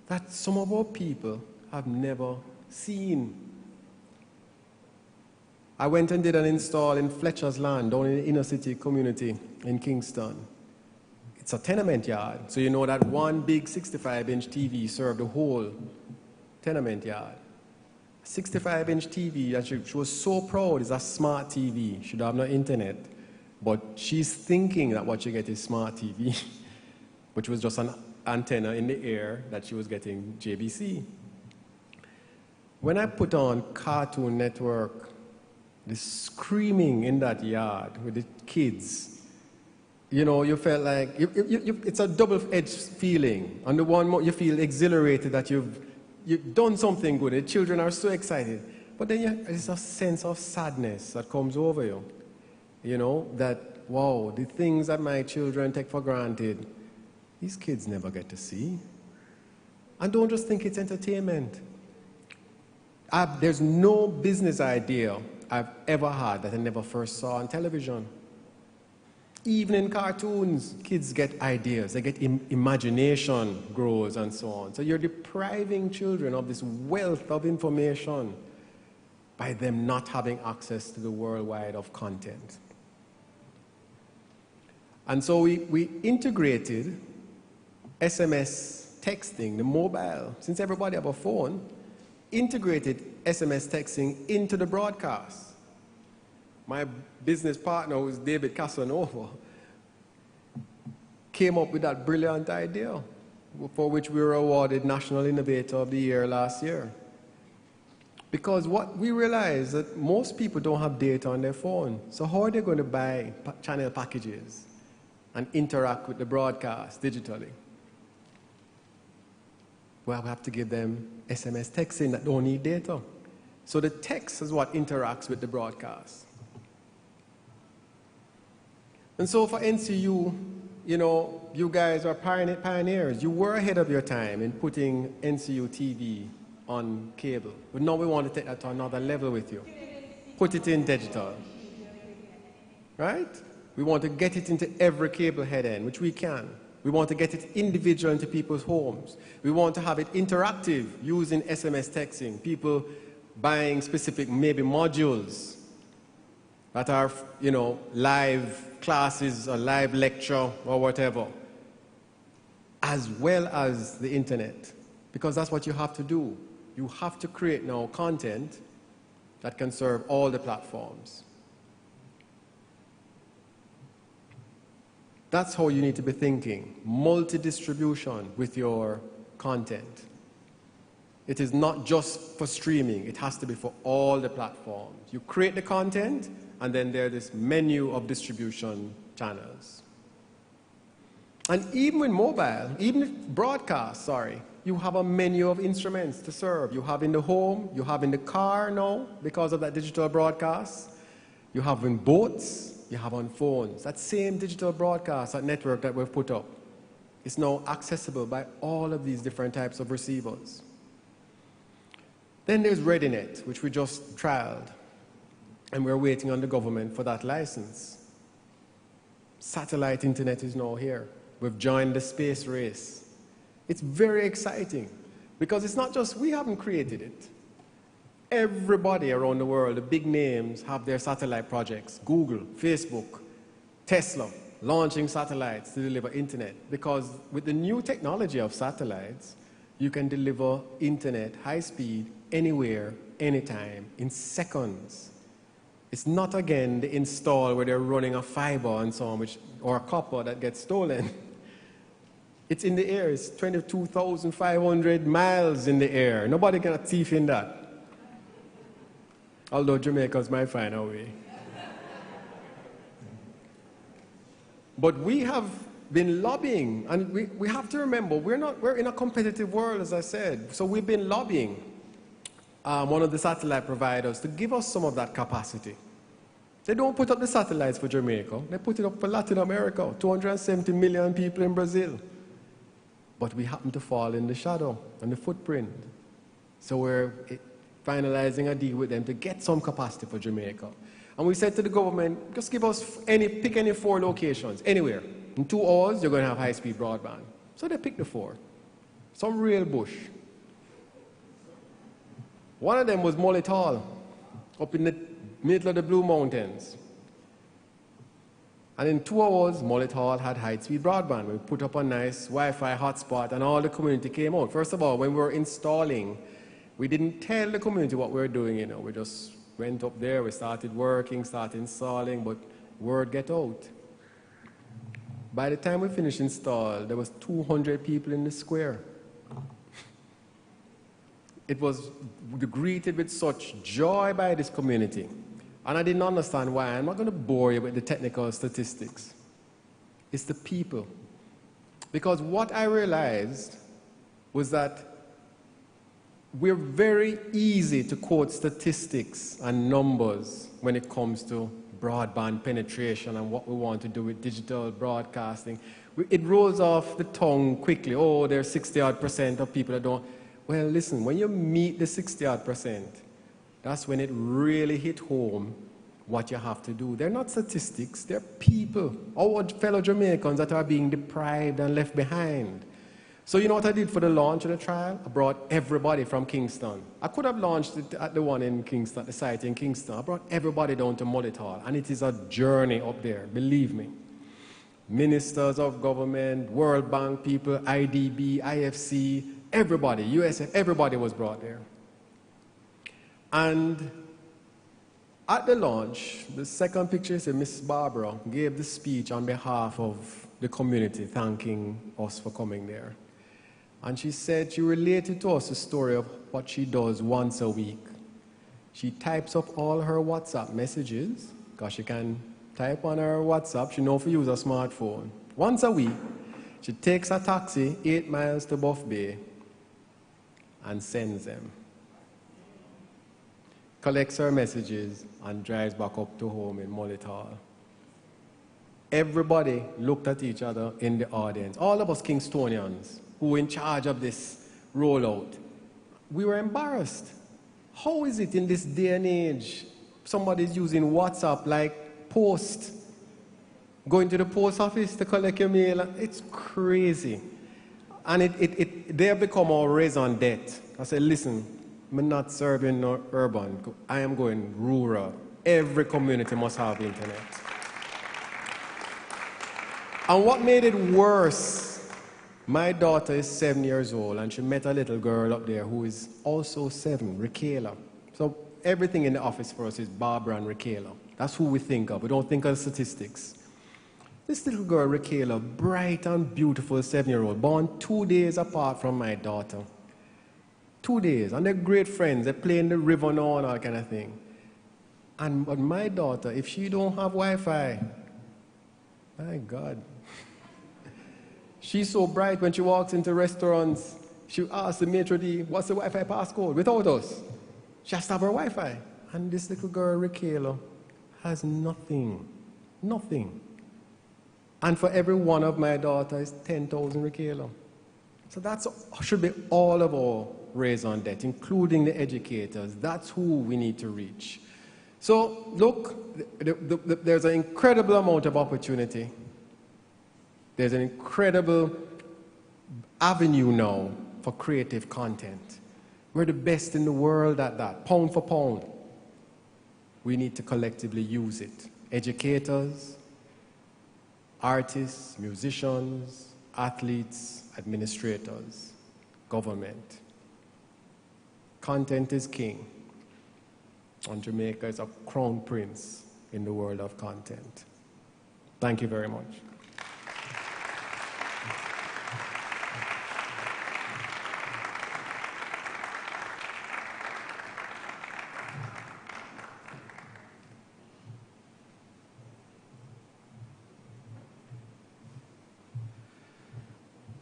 that some of our people have never seen. I went and did an install in Fletcher's Land, down in the inner city community in Kingston. It's a tenement yard, so you know that one big 65-inch TV served the whole tenement yard. 65-inch TV, and she was so proud, it's a smart TV. She don't have no internet, but she's thinking that what she get is smart TV, which was just an antenna in the air that she was getting JVC. When I put on Cartoon Network, the screaming in that yard with the kids, you know, you felt like, it's a double-edged feeling. On the one moment, you feel exhilarated that you've done something good. The children are so excited. But then there's a sense of sadness that comes over you. You know, that, wow, the things that my children take for granted, these kids never get to see. And don't just think it's entertainment. There's no business idea I've ever had that I never first saw on television. Even in cartoons, kids get ideas, they get imagination grows and so on. So you're depriving children of this wealth of information by them not having access to the worldwide of content. And so we integrated SMS texting, the mobile, since everybody have a phone, integrated SMS texting into the broadcast. My business partner, who's David Casanova, came up with that brilliant idea, for which we were awarded National Innovator of the Year last year. Because what we realized that most people don't have data on their phone. So how are they going to buy channel packages and interact with the broadcast digitally? Well, we have to give them SMS texting that don't need data. So the text is what interacts with the broadcast. And so for NCU, you know, you guys are pioneers. You were ahead of your time in putting NCU TV on cable. But now we want to take that to another level with you. Put it in digital. Right? We want to get it into every cable head end, which we can. We want to get it individual into people's homes. We want to have it interactive using SMS texting. People buying specific maybe modules that are, you know, live classes or live lecture or whatever, as well as the internet, because that's what you have to do. You have to create now content that can serve all the platforms. That's how you need to be thinking, multi-distribution with your content. It is not just for streaming, it has to be for all the platforms. You create the content, and then there's this menu of distribution channels. And even with mobile, even with broadcast, you have a menu of instruments to serve. You have in the home, you have in the car now, because of that digital broadcast. You have in boats, you have on phones. That same digital broadcast, that network that we've put up, is now accessible by all of these different types of receivers. Then there's ReadyNet, which we just trialed, and we're waiting on the government for that license. Satellite internet is now here. We've joined the space race. It's very exciting, because it's not just we haven't created it. Everybody around the world, the big names, have their satellite projects. Google, Facebook, Tesla, launching satellites to deliver internet. Because with the new technology of satellites, you can deliver internet high speed anywhere, anytime, in seconds. It's not, again, the install where they're running a fiber and so on, or a copper that gets stolen. It's in the air. It's 22,500 miles in the air. Nobody can thief in that. Although Jamaicans might find a way. But we have been lobbying, and we have to remember, we're in a competitive world, as I said. So we've been lobbying one of the satellite providers to give us some of that capacity. They don't put up the satellites for Jamaica. They put it up for Latin America, 270 million people in Brazil. But we happen to fall in the shadow and the footprint. So we're finalizing a deal with them to get some capacity for Jamaica. And we said to the government, just give us pick any 4 locations, anywhere. In 2 hours, you're going to have high-speed broadband. So they picked the 4. Some real bush. One of them was Mollital, up in the middle of the Blue Mountains. And in 2 hours, Mollital had high-speed broadband. We put up a nice Wi-Fi hotspot, and all the community came out. First of all, when we were installing, we didn't tell the community what we were doing, you know. We just went up there, we started working, started installing, but word get out. By the time we finished install, there was 200 people in the square. It was greeted with such joy by this community. And I didn't understand why. I'm not going to bore you with the technical statistics. It's the people. Because what I realized was that we're very easy to quote statistics and numbers when it comes to broadband penetration and what we want to do with digital broadcasting. It rolls off the tongue quickly. Oh, there's 60-odd% of people that don't. Well, listen, when you meet the 60-odd%, that's when it really hit home what you have to do. They're not statistics, they're people. Our fellow Jamaicans that are being deprived and left behind. So you know what I did for the launch of the trial? I brought everybody from Kingston. I could have launched it at the one in Kingston, the site in Kingston. I brought everybody down to Mollital, and it is a journey up there, believe me. Ministers of government, World Bank people, IDB, IFC, everybody, USF, everybody was brought there. And at the launch, the second picture is Miss Barbara gave the speech on behalf of the community, thanking us for coming there. And she said she related to us the story of what she does once a week. She types up all her WhatsApp messages, because she can type on her WhatsApp, she knows to use a smartphone. Once a week, she takes a taxi 8 miles to Buff Bay and sends them. Collects her messages and drives back up to home in Mollital. Everybody looked at each other in the audience. All of us Kingstonians who were in charge of this rollout, we were embarrassed. How is it in this day and age somebody's using WhatsApp like post? Going to the post office to collect your mail? It's crazy. And they have become our raison d'etre. I said, listen, I'm not serving no urban. I am going rural. Every community must have internet. And what made it worse, my daughter is 7 years old, and she met a little girl up there who is also 7, Rakela. So everything in the office for us is Barbara and Rakela. That's who we think of. We don't think of statistics. This little girl, Rakela, bright and beautiful 7-year-old, born 2 days apart from my daughter. 2 days, and they're great friends. They play in the river now and all kind of thing. But my daughter, if she don't have Wi-Fi, my God. She's so bright when she walks into restaurants, she asks the maitre d', what's the Wi-Fi passcode? Without us. She has to have her Wi-Fi. And this little girl, Rakela, has nothing. Nothing. And for every one of my daughters, 10,000 Rakela. So that should be all of our raison d'etre, including the educators. That's who we need to reach. So look, there's an incredible amount of opportunity. There's an incredible avenue now for creative content. We're the best in the world at that, pound for pound. We need to collectively use it. Educators, artists, musicians, athletes, administrators, government. Content is king. And Jamaica is a crown prince in the world of content. Thank you very much.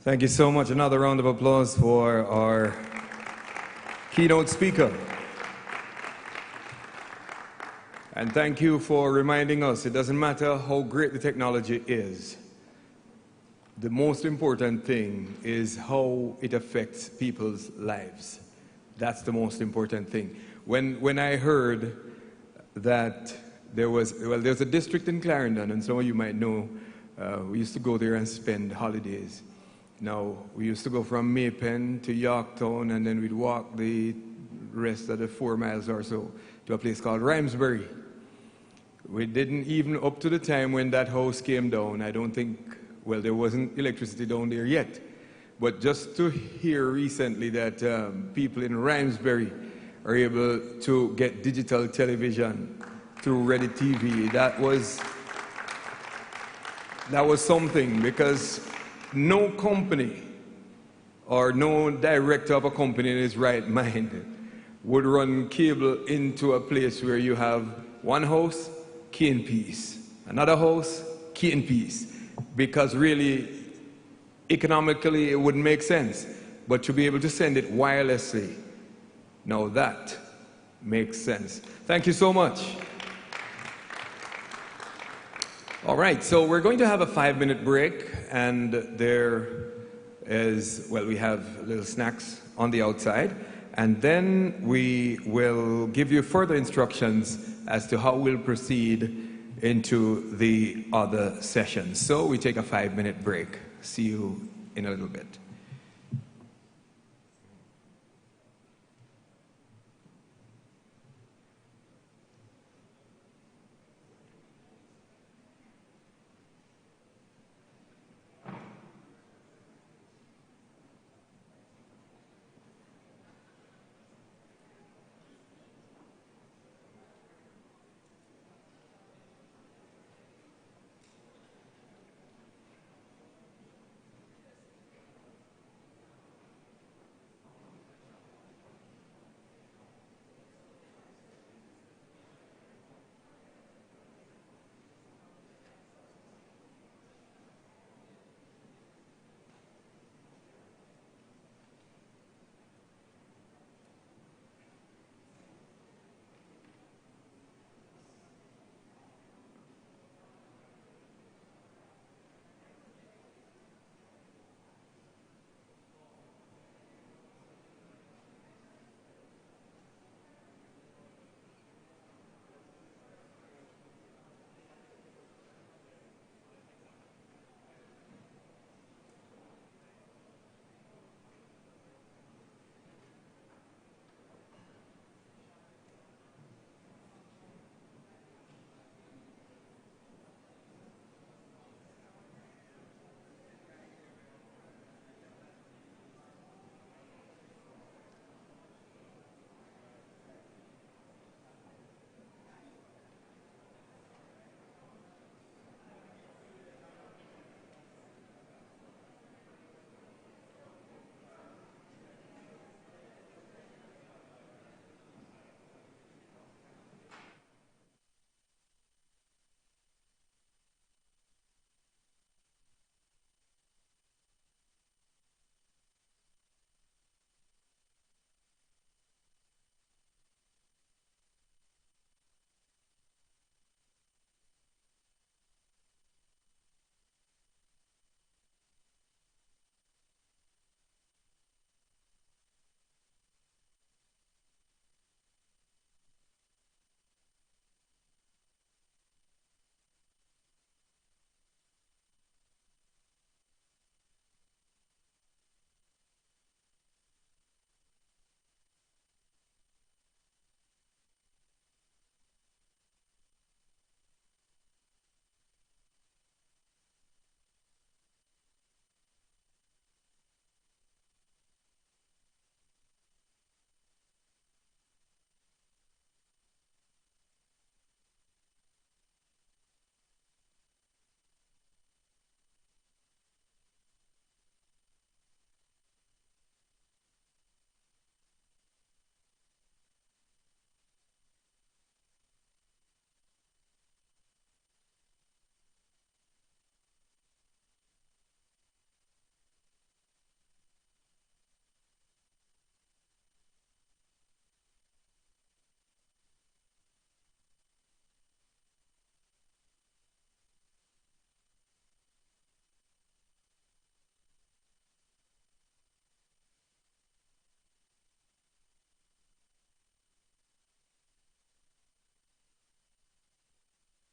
Thank you so much. Another round of applause for our keynote speaker. And thank you for reminding us it doesn't matter how great the technology is. The most important thing is how it affects people's lives. That's the most important thing. When I heard that there's a district in Clarendon, and some of you might know, we used to go there and spend holidays. Now, we used to go from Maypen to Yorktown, and then we'd walk the rest of the 4 miles or so to a place called Ramsbury. We didn't even, up to the time when that house came down, I don't think, well, there wasn't electricity down there yet. But just to hear recently that people in Ramsbury are able to get digital television through Ready TV, that was something, because no company or no director of a company in his right mind would run cable into a place where you have one house, key in peace, another house, key in peace, because really, economically, it wouldn't make sense. But to be able to send it wirelessly, now that makes sense. Thank you so much. All right, so we're going to have a 5-minute break, and there is, well, we have little snacks on the outside, and then we will give you further instructions as to how we'll proceed into the other sessions. So we take a 5-minute break. See you in a little bit.